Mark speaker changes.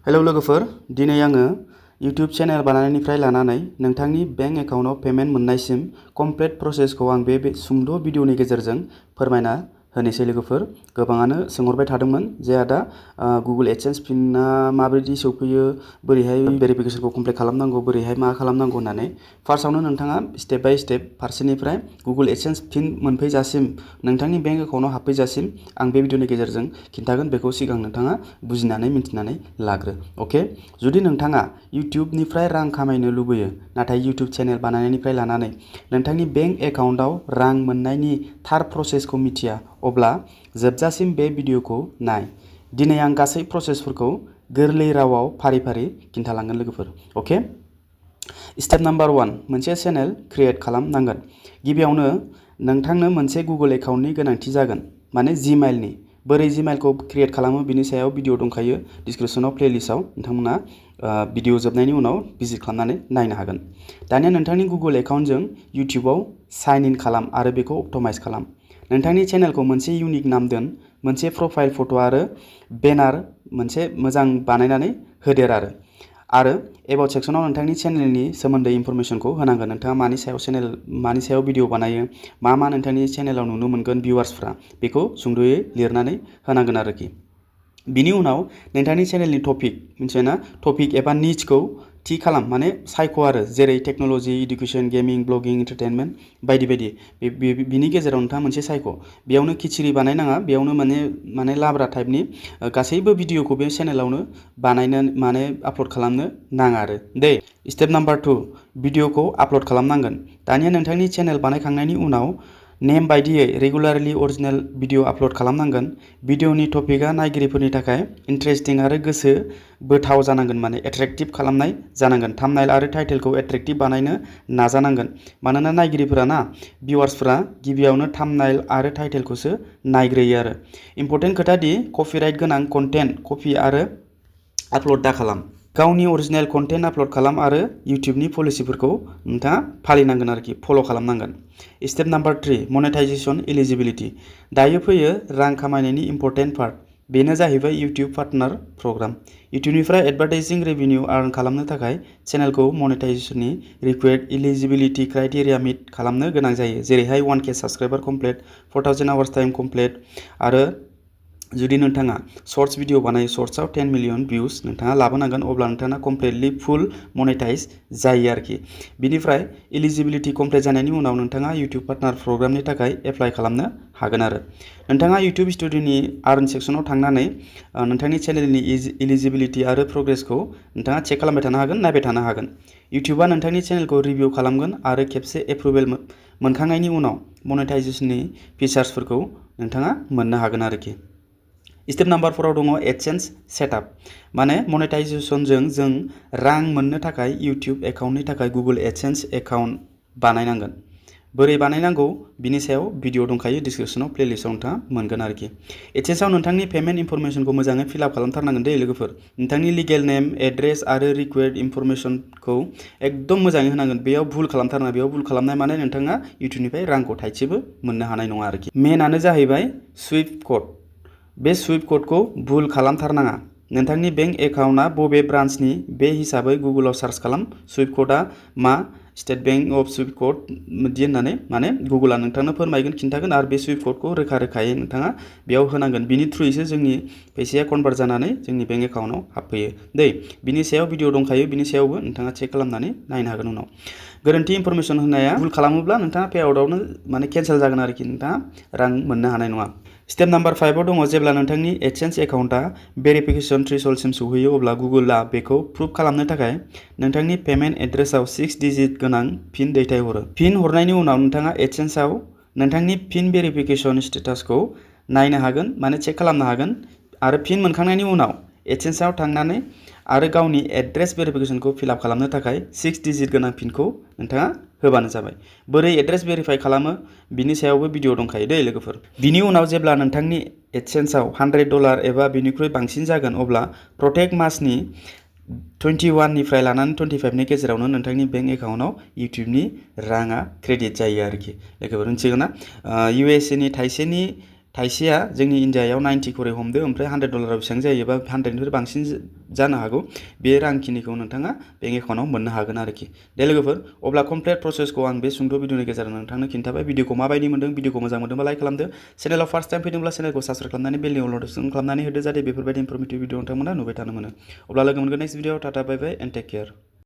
Speaker 1: Hello लोगोफोर, दिनै आङो YouTube चेनेल बानायनायनिफ्राय लानानै नोंथांनि बेंक एकाउन्टआव पेमेन्ट मोननायसिम कमप्लिट प्रसेसखौ आं बे सुंद' भिडिअनि गेजेरजों फोरमायना होनोसै लोगोफोर। गोबाङानो सोंहरबाय थादोंमोन जे आदा गुगल एडसेन्स पिनआ माबायदि सौफैयो, बोरैहाय भेरिफिकेसनखौ कमप्लिट खालामनांगौ, बोरैहाय मा खालामनांगौ होननानै। फार्स्टआवनो नोंथाङा स्टेप बाय स्टेप फारसेनिफ्राय गुगल एडसेन्स पिन मोनफैजासिम, नोंथांनि बेंक एकाउन्टआव हाबफैजासिम आं बे भिडिअनि गेजेरजों खिन्थागोन। बेखौ सिगां नोंथाङा बुजिनानै मिन्थिनानै लाग्रो। अके, जुदि नोंथाङा इउटिउबनिफ्राय रां खामायनो लुबैयो, नाथाय इउटिउब चेनेल बानायनायनिफ्राय लानानै नोंथांनि बेंक एकाउन्टआव रां मोननायनि थार प्रसेसखौ मिथिया, अब्ला जोबजासिम बे भिडिअखौ नाय। दिनै आं गासै प्रसेसफोरखौ गोरलै रावाव फारि फारि खिन्थालांगोन लोगोफोर। अके, स्टेप नाम्बार 1, मोनसे चेनेल क्रिएट खालामनांगोन। गिबियावनो नोंथांनो मोनसे गुगल एकाउन्टनि गोनांथि जागोन, माने जिमेइलनि। बोरै जिमेइलखौ क्रिएट खालामो बिनि सायाव भिडिअ दंखायो डिसक्रिपसनाव, प्लेलिस्टआव। नोंथांमोना भिडिअ जोबनायनि उनाव भिजिट खालामनानै नायनो हागोन। दानिया नोंथांनि गुगल एकाउन्टजों इउटिउबआव साइन इन खालाम आरो बेखौ अप्टिमाइज खालाम। नोंथांनि चेनेलखौ मोनसे इउनिक नाम दोन, मोनसे प्रफाइल फट' आरो बेनार मोनसे मोजां बानायनानै होदेर आरो एबाउट सेक्सनाव नोंथांनि चेनेलनि सोमोन्दै इनफरमेसनखौ होनांगोन। नोंथाङा मानि सायाव भिडिअ बानायो, मा नोंथांनि चेनेलाव नुनो मोनगोन भिउवार्सफ्रा, बेखौ सुंद'यै लिरनानै होनांगोन आरोखि। बिनि उनाव नोंथांनि चेनेलनि टपिक एबा निचखौ थि खालाम, माने सायख' आरो, जेरै टेक्न'लजि, इडुकेसन, गेमिं, ब्लगिं, एन्टारटेनमेन्ट बायदि बायदि। बिनि गेजेराव नोंथाङा मोनसे सायख'। बेयावनो खिचिरि बानायनाङा, बेयावनो माने लाब्रा टाइपनि गासैबो भिडिअखौ बे चेनेलावनो आपल'ड खालामनो नाङा आरो दे। स्टेप नाम्बार 2, भिडिअखौ आपल'ड खालामनांगोन। दानिया नोंथांनि चेनेल बानायखांनायनि उनाव नेम बायदियै रेगुलारलि अरिजिनेल भिडिअ आपल'ड खालामनांगोन। भिडिअनि टपिकआ नायगिरिफोरनि थाखाय इन्टारेस्टिं आरो गोसो बोथाव जानांगोन, माने एट्रेक्टिभ खालामनाय जानांगोन। थाम्बनेल आरो टाइटेलखौ एट्रेक्टिभ बानायनो नाजानांगोन, मानोना नायगिरिफोरा भिउवार्सफोरा गिबियावनो थाम्बनेल आरो टाइटेलखौसो नायग्रोयो आरो। इम्पर्टेन्ट खोथा दि कपिराइट गोनां कन्टेन्ट कपि आरो आपल'ड दाखालाम। गावनि अरिजिनेल कन्टेन्ट आपल'ड खालाम आरो इउटिउबनि पलिसिफोरखौ नोंथाङा फालिनांगोन आरोखि, फल' खालामनांगोन। Step number 3, monetization eligibility. दायो फैयो रां खामायनायनि इम्पर्टेन्ट पार्ट, बेनो जाहैबाय इउटिउब पार्टनार प्रग्राम। इउटिउबनिफ्राय एडभार्टाइजिं रेभिनिउ आर्न खालामनो थाखाय चेनेलखौ मनेटाइजेसननि रिक्वायर्ड एलिजिबिलिटि क्राइटेरिया मिट खालामनो गोनां जायो, जेरैहाय 1K subscriber complete, 4000 hours time complete, आरो जुदि नोंथाङा शर्ट्स भिडिअ बानायो, शर्ट्सआव 10 मिलियन भिउस नोंथाङा लाबोनांगोन, अब्ला नोंथाङा कमप्लिटलि फुल मनेटाइज जायो आरोखि। बिनिफ्राय एलिजिबिलिटि कमप्लिट जानायनि उनाव नोंथाङा इउटिउब पार्टनार प्रग्रामनि थाखाय एप्लाइ खालामनो हागोन आरो। नोंथाङा इउटिउब स्टुडिय'नि आर्न सेक्सनाव थांनानै नोंथांनि चेनेलनि एलिजिबिलिटि आरो प्रग्रेसखौ नोंथाङा चेक खालामबाय थानो हागोन, नायबाय थानो हागोन। इउटिउबआ नोंथांनि चेनेलखौ रिभिउ खालामगोन आरो खेबसे एप्रुभेल मोनखांनायनि उनाव मनेटाइजेसननि फिचार्सफोरखौ नोंथाङा मोननो हागोन आरोखि। स्टेप नाम्बार 4आव दङ एडसेन्स सेटआप, माने मनेटाइजेसनजों जों रां मोननो थाखाय इउटिउब एकाउन्टनि थाखाय गुगल एडसेन्स एकाउन्ट बानायनांगोन। बोरै बानायनांगौ बिनि सायाव भिडिअ दंखायो डिसक्रिपसनाव, प्लेलिस्टआव नोंथाङा मोनगोन आरोखि। एडसेन्सआव नोंथांनि पेमेन्ट इनफरमेसनखौ मोजाङै फिलआप खालामथारनांगोन दे लोगोफोर। नोंथांनि लिगेल नेम, एड्रेस आरो रिक्वायर्ड इनफरमेसनखौ एकदम मोजाङै होनांगोन। बेयाव भुल खालामथारनाङा। बेयाव भुल खालामनाय माने नोंथाङा इउटिउबनिफ्राय रांखौ थाइसेबो मोननो हानाय नङा आरोखि। मेनानो जाहैबाय सुइफ्ट कड। बे सुइफ्ट क'डखौ भुल खालामथारनाङा। नोंथांनि बेंक एकाउन्टआ बबे ब्रान्चनि बे हिसाबै गुगोलाव सार्च खालाम, सुइफ्ट क'डआ मा, state bank of Swift code बिदि होननानै, माने गुगोला नोंथांनो फोरमायगोन, खिन्थागोन, आरो बे सुइफ्ट क'डखौ रोखायै नोंथाङा बेयाव होनांगोन। बिनि थ्रुयैसो जोंनि फैसाया कनभार्ट जानानै जोंनि बेंक एकाउन्टआव हाबफैयो दै। बिनि सायाव भिडिअ दंखायो, बिनि सायावबो नोंथाङा चेक खालामनानै नायनो हागोन उनाव। गोरोन्थि इनफरमेसन होनाया भुल खालामोब्ला नोंथाङा पे आउटआवनो माने केन्सेल जागोन आरोखि, नोंथाङा रां मोननो हानाय नङा। स्टेप नाम्बार 5आव दङ जेब्ला नोंथांनि एडसेन्स एकाउन्टआ भेरिफिकेसन थ्रेशोल्डसिम सौहैयो, अब्ला गुगोलआ बेखौ प्रुभ खालामनो थाखाय नोंथांनि पेमेन्ट एड्रेसआव 6 डिजिट गोनां पिन दैथायहरो। पिन हरनायनि उनाव नोंथाङा एडसेन्सआव नोंथांनि पिन भेरिफिकेसन स्टेटासखौ नायनो हागोन, माने चेक खालामनो हागोन। आरो पिन मोनखांनायनि उनाव एडसेन्सआव थांनानै आरो गावनि एड्रेस भेरिफिकेसनखौ फिलआप खालामनो थाखाय 6 डिजिट गोनां पिनखौ नोंथाङा होबानो जाबाय। बोरै एड्रेस भेरिफाइ खालामो बिनि सायावबो भिडिअ दंखायो दै लोगोफोर। बिनि उनाव जेब्ला नोंथांनि एडसेन्सआव $100 एबा बिनिख्रुइ बांसिन जागोन, अब्ला प्रत्येक मासनि 21 निफ्राय लानानै 25 नि गेजेरावनो नोंथांनि बेंक एकाउन्टआव इउटिउबनि राङा क्रेडिट जायो आरोखि लोगोफोर, मिथिगौ ना? USA नि थाइसेया जोंनि इन्डियायाव 90 खरै हमदो ओमफ्राय $100 बेसेबां जायोबा 100निफ्राय बांसिन जानो हागौ बे रांखिनिखौ नोंथाङा बेंक एकाउन्टाव मोननो हागोन आरोखि दे लोगोफोर अब्ला कमप्लिट प्रसेसखौ आं बे सुंद' भिडिअनि गेजेरजों नोंथांनो खिन्थाबाय भिडिअखौ माबायदि मोनदों भिडिअखौ मोजां मोनदोंबा लाइक खालामदो चेनेलाव फार्स्ट टाइम फैदोंब्ला चेनेलखौ साबस्क्राइब खालामनानै बेलनि नटिफिकेसन खालामनानै होदो जाहाथे बेफोरबायदि इनफरमेटिभ भिडिअ नोंथांमोना नुबाय थानो मोनो अब्ला लोगो मोनगोन next video tata bye bye and take care